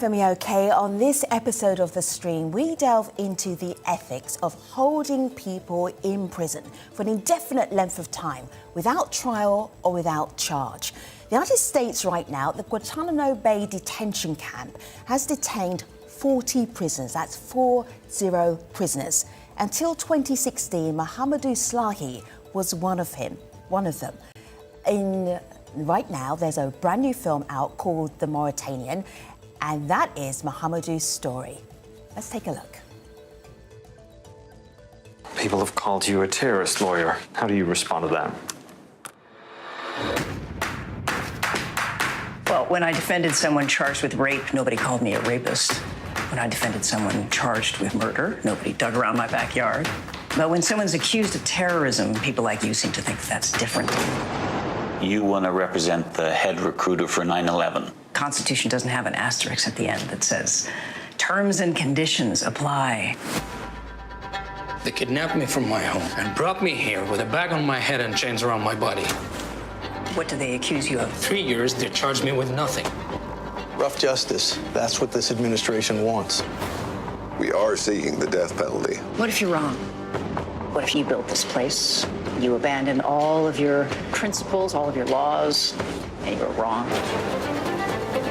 me okay? On this episode of The Stream, we delve into the ethics of holding people in prison for an indefinite length of time without trial or without charge. The United States right now, the Guantanamo Bay detention camp has detained 40 prisoners. That's 40 prisoners. Until 2016, Mohamedou Slahi was one of them. Right now, there's a brand new film out called The Mauritanian, and that is Mohamedou's story. Let's take a look. People have called you a terrorist lawyer. How do you respond to that? Well, when I defended someone charged with rape, nobody called me a rapist. When I defended someone charged with murder, nobody dug around my backyard. But when someone's accused of terrorism, people like you seem to think that's different. You want to represent the head recruiter for 9/11. Constitution doesn't have an asterisk at the end that says, terms and conditions apply. They kidnapped me from my home and brought me here with a bag on my head and chains around my body. What do they accuse you of? 3 years, they charged me with nothing. Rough justice. That's what this administration wants. We are seeking the death penalty. What if you're wrong? What if you built this place, you abandoned all of your principles, all of your laws, and you were wrong?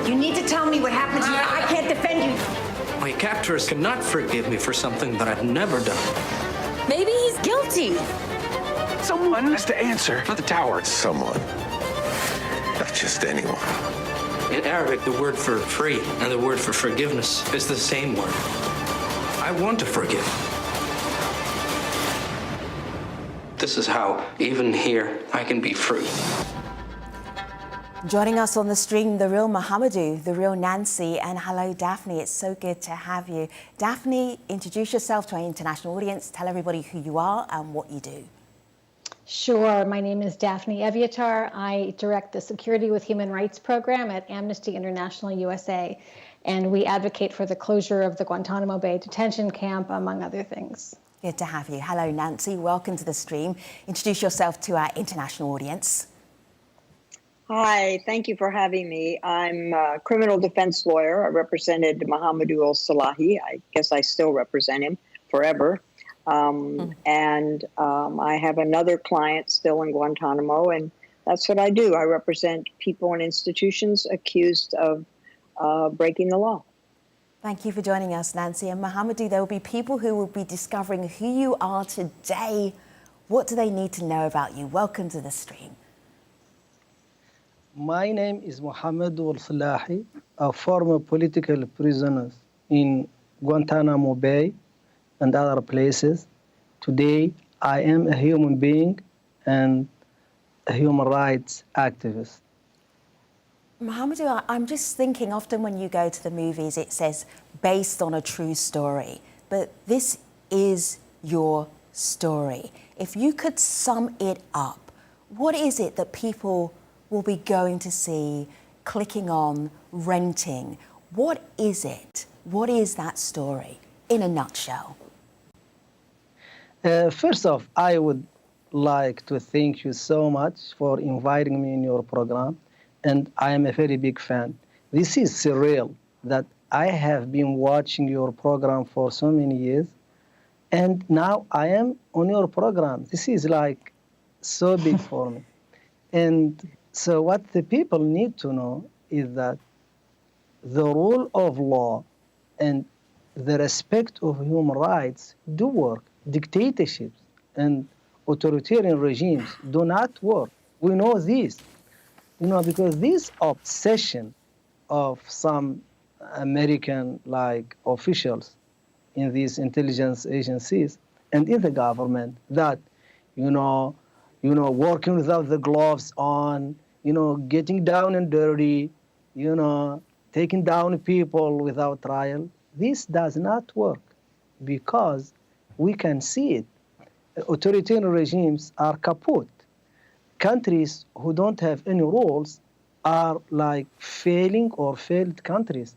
You need to tell me what happened to you. I can't defend you. My captors cannot forgive me for something that I've never done. Maybe he's guilty. Someone has to answer for the tower. Someone. Not just anyone. In Arabic, the word for free and the word for forgiveness is the same word. I want to forgive. This is how, even here, I can be free. Joining us on the stream, the real Mohamedou, the real Nancy, and hello, Daphne. It's so good to have you. Daphne, introduce yourself to our international audience. Tell everybody who you are and what you do. Sure. My name is Daphne Evyatar. I direct the Security with Human Rights program at Amnesty International USA, and we advocate for the closure of the Guantanamo Bay detention camp, among other things. Good to have you. Hello, Nancy. Welcome to the stream. Introduce yourself to our international audience. Hi, thank you for having me. I'm a criminal defense lawyer. I represented Mohamedou Ould Slahi. I guess I still represent him forever. I have another client still in Guantanamo, and that's what I do. I represent people and institutions accused of breaking the law. Thank you for joining us, Nancy. And Mohamedou, there will be people who will be discovering who you are today. What do they need to know about you? Welcome to the stream. My name is Mohamedou Ould Slahi, a former political prisoner in Guantanamo Bay and other places. Today, I am a human being and a human rights activist. Mohamedou, I'm just thinking often when you go to the movies, it says based on a true story, but this is your story. If you could sum it up, what is it that people will be going to see, clicking on, renting? What is it? What is that story in a nutshell? First off, I would like to thank you so much for inviting me in your program. And I am a very big fan. This is surreal that I have been watching your program for so many years, and now I am on your program. This is like so big for me. And so what the people need to know is that the rule of law and the respect of human rights do work. Dictatorships and authoritarian regimes do not work. We know this. You know, because this obsession of some American officials in these intelligence agencies and in the government that, working without the gloves on, getting down and dirty, taking down people without trial, this does not work because we can see it. Authoritarian regimes are kaput. Countries who don't have any rules are like failing or failed countries.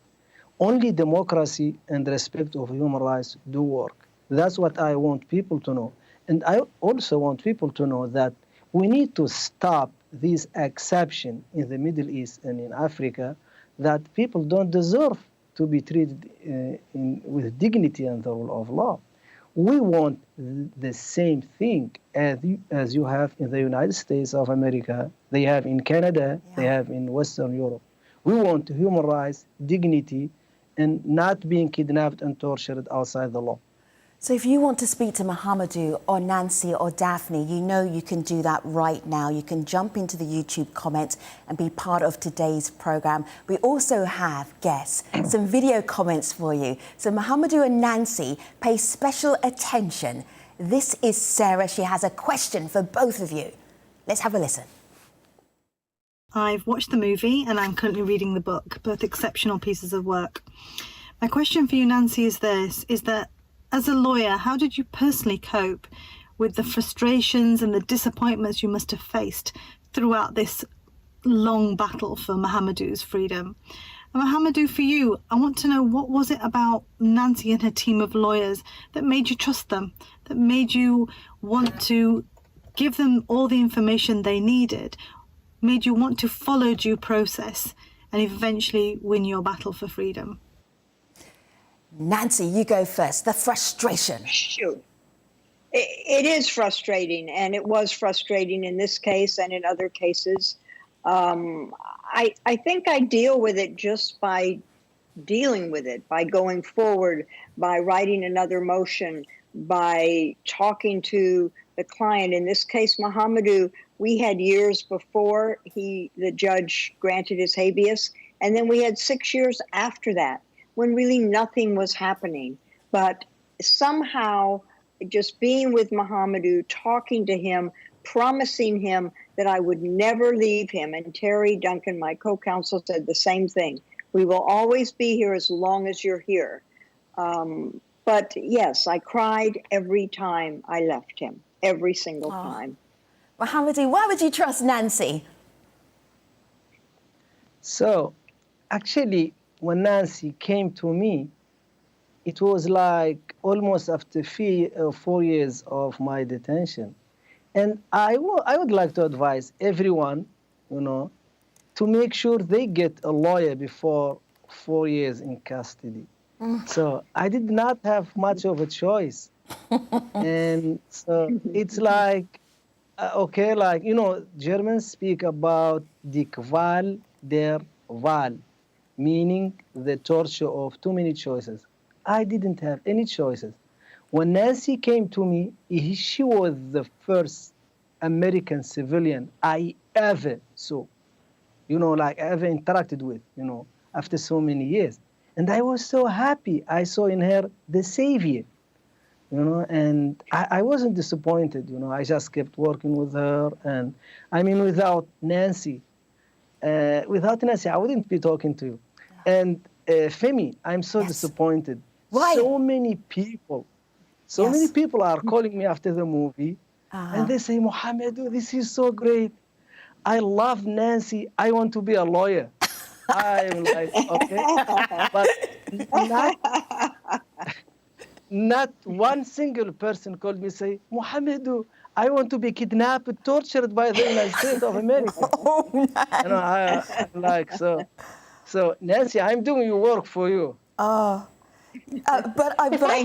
Only democracy and respect of human rights do work. That's what I want people to know. And I also want people to know that we need to stop this exception in the Middle East and in Africa that people don't deserve to be treated with dignity and the rule of law. We want the same thing as you have in the United States of America, they have in Canada, they have in Western Europe. We want human rights, dignity, and not being kidnapped and tortured outside the law. So if you want to speak to Mohamedou or Nancy or Daphne, you know you can do that right now. You can jump into the YouTube comments and be part of today's programme. We also have, guests, some video comments for you. So Mohamedou and Nancy, pay special attention. This is Sarah. She has a question for both of you. Let's have a listen. I've watched the movie and I'm currently reading the book, both exceptional pieces of work. My question for you, Nancy, is this, is that as a lawyer, how did you personally cope with the frustrations and the disappointments you must have faced throughout this long battle for Mohamedou's freedom? And Mohamedou, for you, I want to know, what was it about Nancy and her team of lawyers that made you trust them, that made you want to give them all the information they needed, made you want to follow due process and eventually win your battle for freedom? Nancy, you go first. The frustration. Shoot. It is frustrating, and it was frustrating in this case and in other cases. I think I deal with it just by dealing with it, by going forward, by writing another motion, by talking to the client. In this case, Mohamedou, we had years before the judge granted his habeas, and then we had 6 years after that, when really nothing was happening. But somehow, just being with Mohamedou, talking to him, promising him that I would never leave him, and Terry Duncan, my co-counsel, said the same thing. We will always be here as long as you're here. But yes, I cried every time I left him, every single time. Mohamedou, why would you trust Nancy? So, actually, when Nancy came to me, it was like almost after 4 years of my detention. And I would like to advise everyone, to make sure they get a lawyer before 4 years in custody. So I did not have much of a choice. And so it's like, Germans speak about die Qual der Wahl, meaning the torture of too many choices. I didn't have any choices. When Nancy came to me, she was the first American civilian I ever saw, ever interacted with, after so many years. And I was so happy. I saw in her the savior, and I wasn't disappointed, I just kept working with her. And without Nancy, I wouldn't be talking to you. And Femi, I'm so disappointed. Why? So many people are calling me after the movie, and they say, Mohamedou, this is so great. I love Nancy. I want to be a lawyer. I'm like, okay. But not one single person called me say, Mohamedou, I want to be kidnapped, tortured by the United States of America. I'm like, so Nancy, I'm doing your work for you. Thank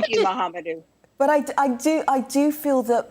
you, Mohamedou. But I do feel that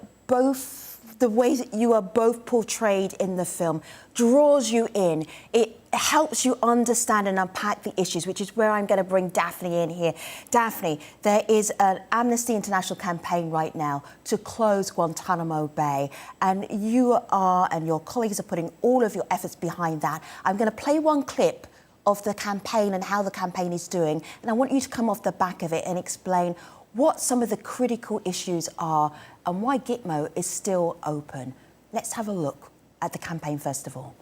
the way that you are both portrayed in the film draws you in. It helps you understand and unpack the issues, which is where I'm going to bring Daphne in here. Daphne, there is an Amnesty International campaign right now to close Guantanamo Bay, and you and your colleagues are putting all of your efforts behind that. I'm going to play one clip of the campaign and how the campaign is doing, and I want you to come off the back of it and explain what some of the critical issues are and why Gitmo is still open. Let's have a look at the campaign first of all.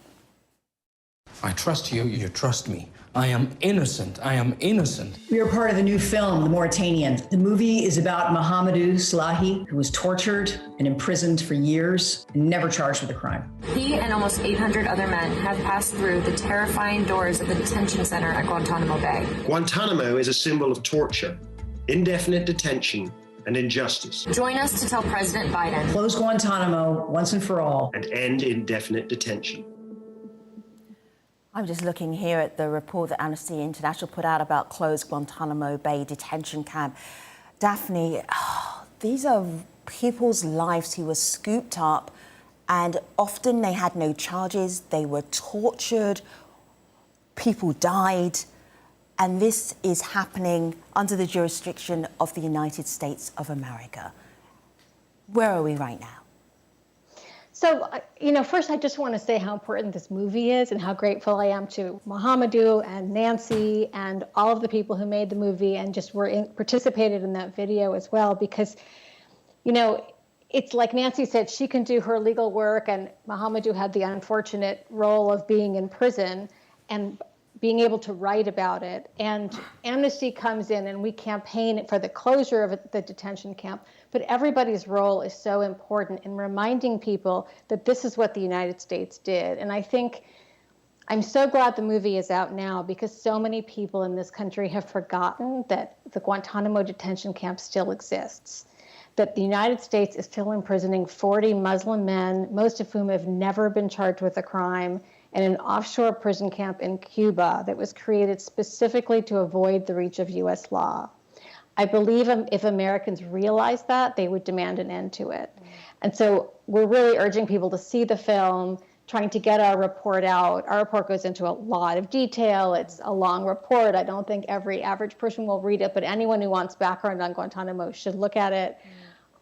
I trust you, you trust me. I am innocent. I am innocent. We are part of the new film, The Mauritanian. The movie is about Mohamedou Slahi, who was tortured and imprisoned for years and never charged with a crime. He and almost 800 other men have passed through the terrifying doors of the detention center at Guantanamo Bay. Guantanamo is a symbol of torture, indefinite detention, and injustice. Join us to tell President Biden. Close Guantanamo once and for all. And end indefinite detention. I'm just looking here at the report that Amnesty International put out about closed Guantanamo Bay detention camp. Daphne, these are people's lives who were scooped up, and often they had no charges, they were tortured, people died, and this is happening under the jurisdiction of the United States of America. Where are we right now? So, first I just want to say how important this movie is and how grateful I am to Mohamedou and Nancy and all of the people who made the movie and just participated in that video as well, because, it's like Nancy said, she can do her legal work, and Mohamedou had the unfortunate role of being in prison and being able to write about it. And Amnesty comes in and we campaign for the closure of the detention camp. But everybody's role is so important in reminding people that this is what the United States did. And I think I'm so glad the movie is out now, because so many people in this country have forgotten that the Guantanamo detention camp still exists, that the United States is still imprisoning 40 Muslim men, most of whom have never been charged with a crime, in an offshore prison camp in Cuba that was created specifically to avoid the reach of U.S. law. I believe if Americans realized that, they would demand an end to it. And so we're really urging people to see the film, trying to get our report out. Our report goes into a lot of detail. It's a long report. I don't think every average person will read it, but anyone who wants background on Guantanamo should look at it.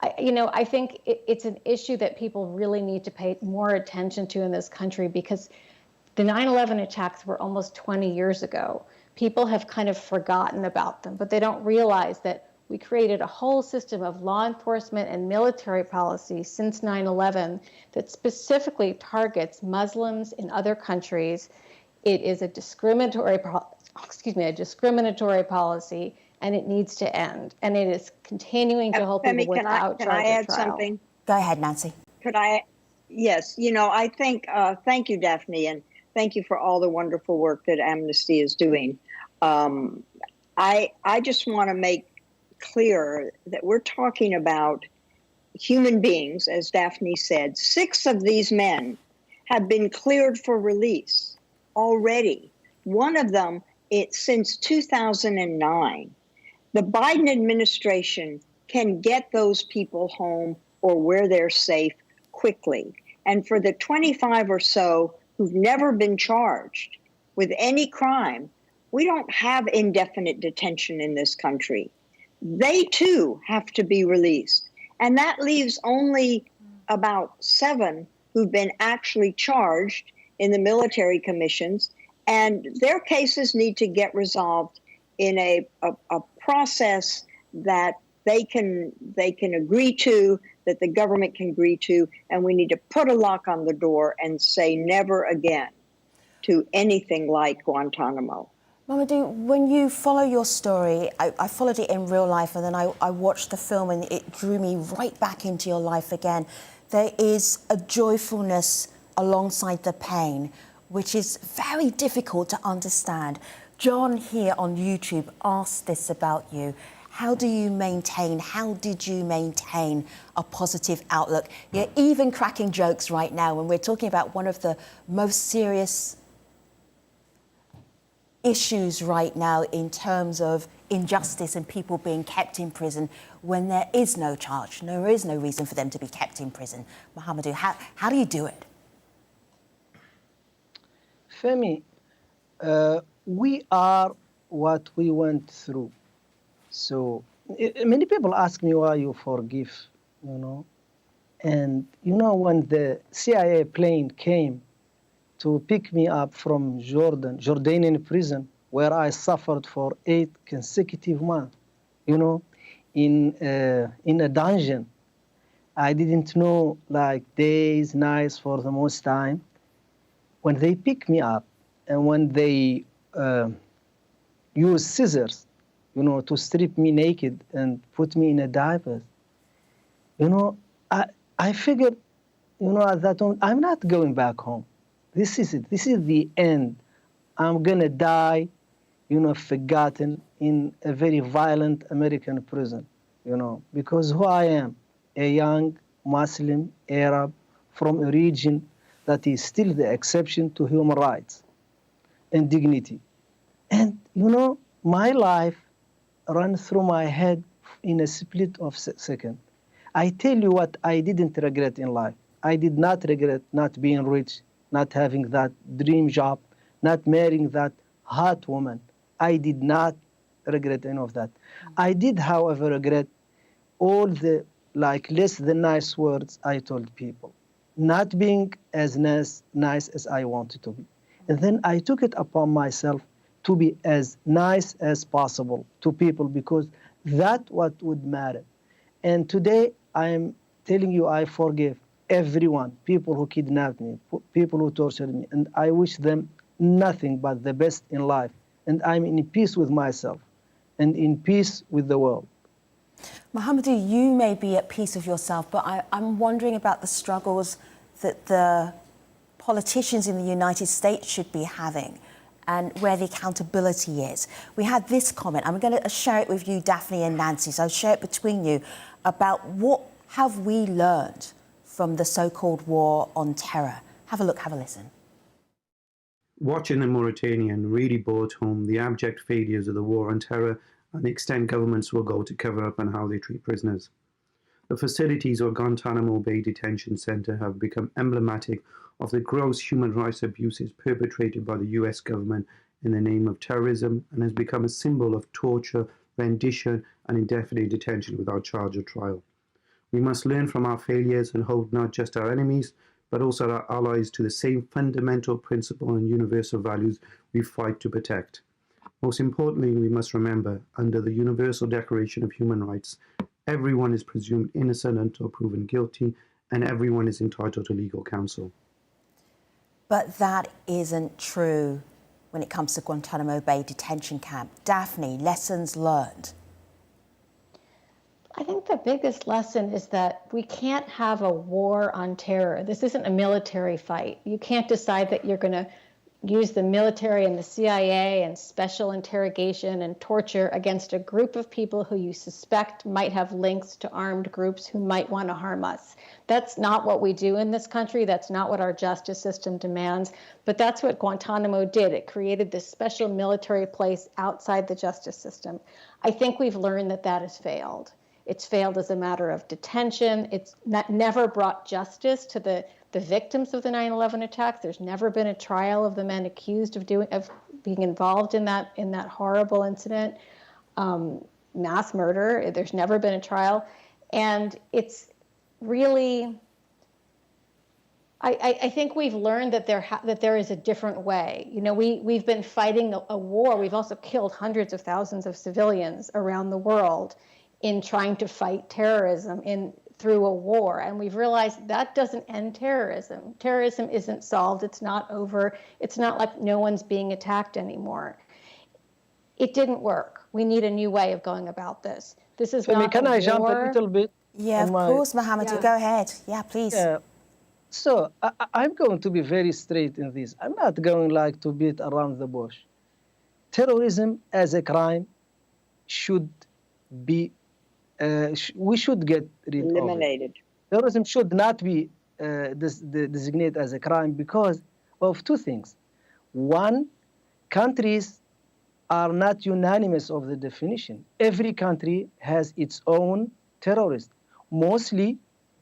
I think it's an issue that people really need to pay more attention to in this country, because the 9/11 attacks were almost 20 years ago. People have kind of forgotten about them, but they don't realize that we created a whole system of law enforcement and military policy since 9/11 that specifically targets Muslims in other countries. It is a discriminatory policy, and it needs to end. And it is continuing to hold people without charge or trial. Can I add something? Go ahead, Nancy. Could I? Yes. I think, thank you, Daphne, and thank you for all the wonderful work that Amnesty is doing. I just want to make clear that we're talking about human beings, as Daphne said. 6 of these men have been cleared for release already. One of them, since 2009. The Biden administration can get those people home or where they're safe quickly. And for the 25 or so who've never been charged with any crime, we don't have indefinite detention in this country. They too have to be released. And that leaves only about 7 who've been actually charged in the military commissions, and their cases need to get resolved in a process that they can agree to, that the government can agree to, and we need to put a lock on the door and say never again to anything like Guantanamo. Mohamedou, when you follow your story, I followed it in real life, and then I watched the film, and it drew me right back into your life again. There is a joyfulness alongside the pain, which is very difficult to understand. John here on YouTube asked this about you. How did you maintain a positive outlook? You're even cracking jokes right now when we're talking about one of the most serious issues right now in terms of injustice and people being kept in prison when there is no charge. There is no reason for them to be kept in prison. Mohamedou, how do you do it? Femi, we are what we went through. So many people ask me why you forgive, And, when the CIA plane came to pick me up from Jordanian prison, where I suffered for 8 consecutive months, in a dungeon. I didn't know, days, nights for the most time. When they picked me up and when they used scissors, to strip me naked and put me in a diaper, I figured, at that moment, I'm not going back home. This is it. This is the end. I'm going to die, forgotten in a very violent American prison, because who I am, a young Muslim Arab from a region that is still the exception to human rights. and dignity. And, you know, my life ran through my head in a split of second. I tell you what I didn't regret in life. I did not regret not being rich, not having that dream job, not marrying that hot woman. I did not regret any of that. I did, however, regret all the less than nice words I told people, not being as nice as I wanted to be. And then I took it upon myself to be as nice as possible to people, because that's what would matter. And today I am telling you I forgive everyone, people who kidnapped me, people who tortured me, and I wish them nothing but the best in life. And I'm in peace with myself and in peace with the world. Mohamedou, you may be at peace with yourself, but I'm wondering about the struggles that the politicians in the United States should be having and where the accountability is. We had this comment. I'm going to share it with you, Daphne and Nancy, so I'll share it between you, about what have we learned from the so-called war on terror. Have a look, have a listen. Watching the Mauritanian really brought home the abject failures of the war on terror and the extent governments will go to cover up on how they treat prisoners. The facilities of Guantanamo Bay detention center have become emblematic of the gross human rights abuses perpetrated by the US government in the name of terrorism, and has become a symbol of torture, rendition, and indefinite detention without charge or trial. We must learn from our failures and hold not just our enemies, but also our allies to the same fundamental principle and universal values we fight to protect. Most importantly, we must remember, under the Universal Declaration of Human Rights, everyone is presumed innocent until proven guilty, and everyone is entitled to legal counsel. But that isn't true when it comes to Guantanamo Bay detention camp. Daphne, lessons learned. I think the biggest lesson is that we can't have a war on terror. This isn't a military fight. You can't decide that you're going to use the military and the CIA and special interrogation and torture against a group of people who you suspect might have links to armed groups who might want to harm us. That's not what we do in this country. That's not what our justice system demands. But that's what Guantanamo did. It created this special military place outside the justice system. I think we've learned that that has failed. It's failed as a matter of detention. It's never brought justice to the victims of the 9/11 attacks. There's never been a trial of the men accused of being involved in that horrible incident, mass murder. There's never been a trial, and it's really. I think we've learned that there is a different way. You know, we've been fighting a war. We've also killed hundreds of thousands of civilians around the world in trying to fight terrorism through a war. And we've realized that doesn't end terrorism. Terrorism isn't solved. It's not over. It's not like no one's being attacked anymore. It didn't work. We need a new way of going about this. This is not can a I war. jump a little bit? Yeah, of course, Mohamedou. Go ahead. Yeah, please. Yeah. So I'm going to be very straight in this. I'm not going to beat around the bush. Terrorism as a crime should be we should get rid eliminated. of it. Terrorism should not be designated as a crime because of two things. One, countries are not unanimous of the definition. Every country has its own terrorist. Mostly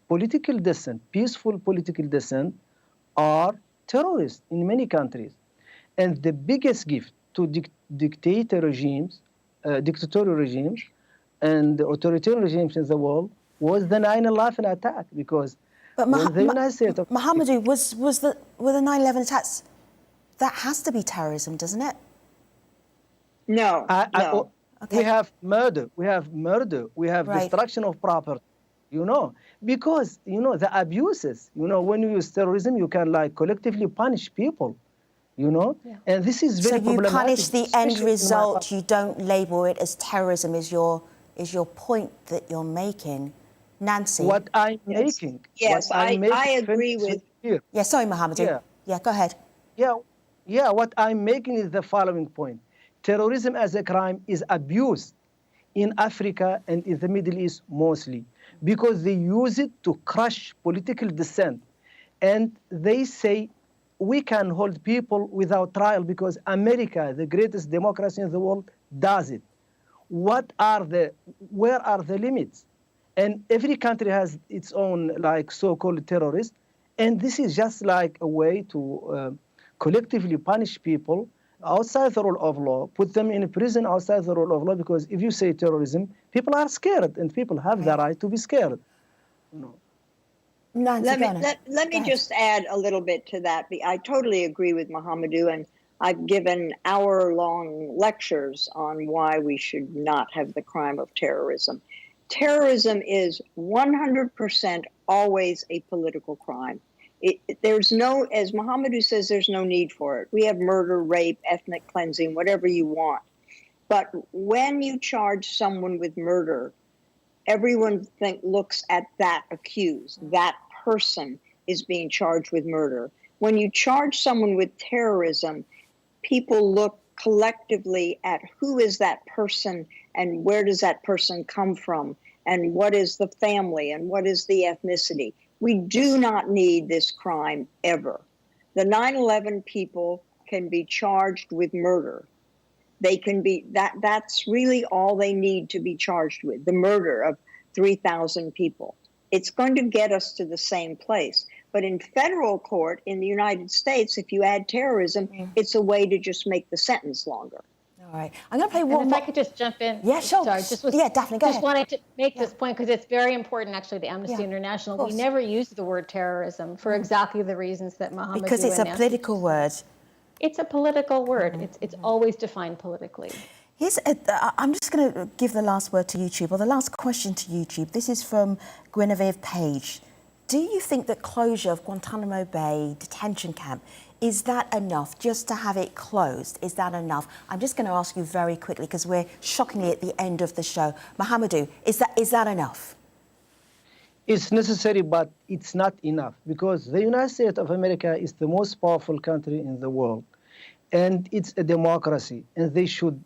political dissent, peaceful political dissent are terrorists in many countries. And the biggest gift to dictatorial regimes and the authoritarian regimes in the world was the 9/11 attack, because the United States... Mohamedou, were the 9/11 attacks, that has to be terrorism, doesn't it? No, no. Okay. We have murder, we have destruction of property, because, the abuses, when you use terrorism, you can collectively punish people, and this is very problematic. So you punish the end result, you don't label it as terrorism, is your point that you're making. Nancy? What I'm making. Yes, I agree with... Yeah, sorry, Mohamedou. Yeah, go ahead. Yeah, what I'm making is the following point. Terrorism as a crime is abused in Africa and in the Middle East mostly, because they use it to crush political dissent. And they say we can hold people without trial because America, the greatest democracy in the world, does it. Where are the limits? And every country has its own like so-called terrorists. And this is just like a way to collectively punish people outside the rule of law, put them in a prison outside the rule of law, because if you say terrorism, people are scared and people have the right to be scared. You know. Let me just add a little bit to that. I totally agree with Mohamedou, and I've given hour-long lectures on why we should not have the crime of terrorism. Terrorism is 100% always a political crime. There's no, as Mohamedou says, there's no need for it. We have murder, rape, ethnic cleansing, whatever you want. But when you charge someone with murder, everyone looks at that accused. That person is being charged with murder. When you charge someone with terrorism, people look collectively at who is that person and where does that person come from and what is the family and what is the ethnicity. We do not need this crime ever. The 9/11 people can be charged with murder. They can be, that's really all they need to be charged with, the murder of 3,000 people. It's going to get us to the same place. But in federal court in the United States, if you add terrorism, it's a way to just make the sentence longer. All right. I'm going to play one more. If I could just jump in. Yeah, sure. Sorry, Daphne, go ahead. Just wanted to make this point because it's very important, actually, to Amnesty International. We never use the word terrorism for exactly the reasons that Mohamedou because it's a political word. It's a political word. It's always defined politically. I'm just going to give the last word to YouTube, or the last question to YouTube. This is from Guinevere Page. Do you think that closure of Guantanamo Bay detention camp, is that enough? Just to have it closed, is that enough? I'm just going to ask you very quickly because we're shockingly at the end of the show. Mohamedou, is that enough? It's necessary, but it's not enough because the United States of America is the most powerful country in the world. And it's a democracy, and they should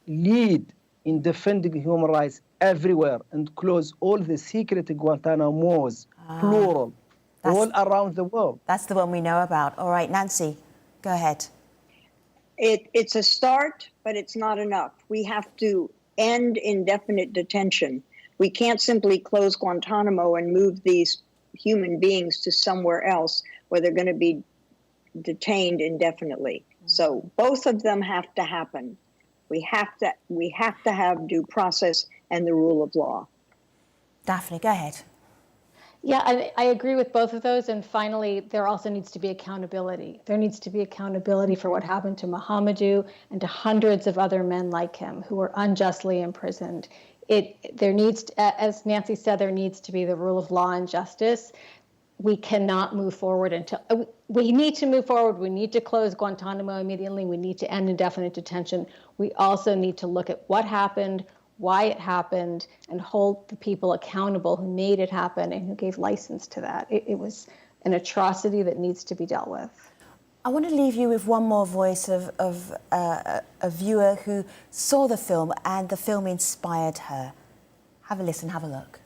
lead in defending human rights everywhere and close all the secret Guantanamos, plural, all around the world. That's the one we know about. All right, Nancy, go ahead. It's a start, but it's not enough. We have to end indefinite detention. We can't simply close Guantanamo and move these human beings to somewhere else where they're going to be detained indefinitely. So both of them have to happen. We have to have due process and the rule of law. Daphne, go ahead. Yeah, I agree with both of those. And finally, there also needs to be accountability. There needs to be accountability for what happened to Mohamedou and to hundreds of other men like him who were unjustly imprisoned. There needs, as Nancy said, there needs to be the rule of law and justice. We cannot move forward until we need to move forward. We need to close Guantanamo immediately. We need to end indefinite detention. We also need to look at what happened, why it happened, and hold the people accountable who made it happen and who gave license to that. It was an atrocity that needs to be dealt with. I want to leave you with one more voice of a viewer who saw the film and the film inspired her. Have a listen, have a look.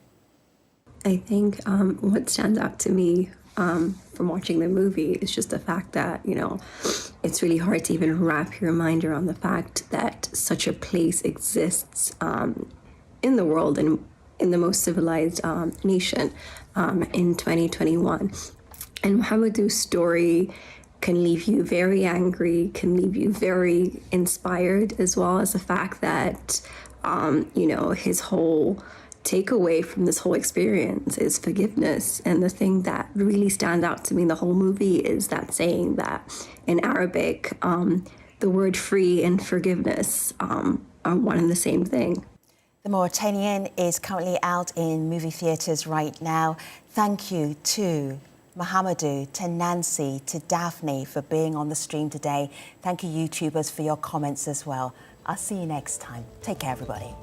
I think what stands out to me from watching the movie is just the fact that, it's really hard to even wrap your mind around the fact that such a place exists in the world and in the most civilized nation in 2021. And Mohamedou's story can leave you very angry, can leave you very inspired, as well as the fact that, his whole takeaway from this whole experience is forgiveness. And the thing that really stands out to me in the whole movie is that saying that in Arabic, the word free and forgiveness are one and the same thing. The Mauritanian is currently out in movie theatres right now. Thank you to Mohamedou, to Nancy, to Daphne for being on the stream today. Thank you, YouTubers, for your comments as well. I'll see you next time. Take care, everybody.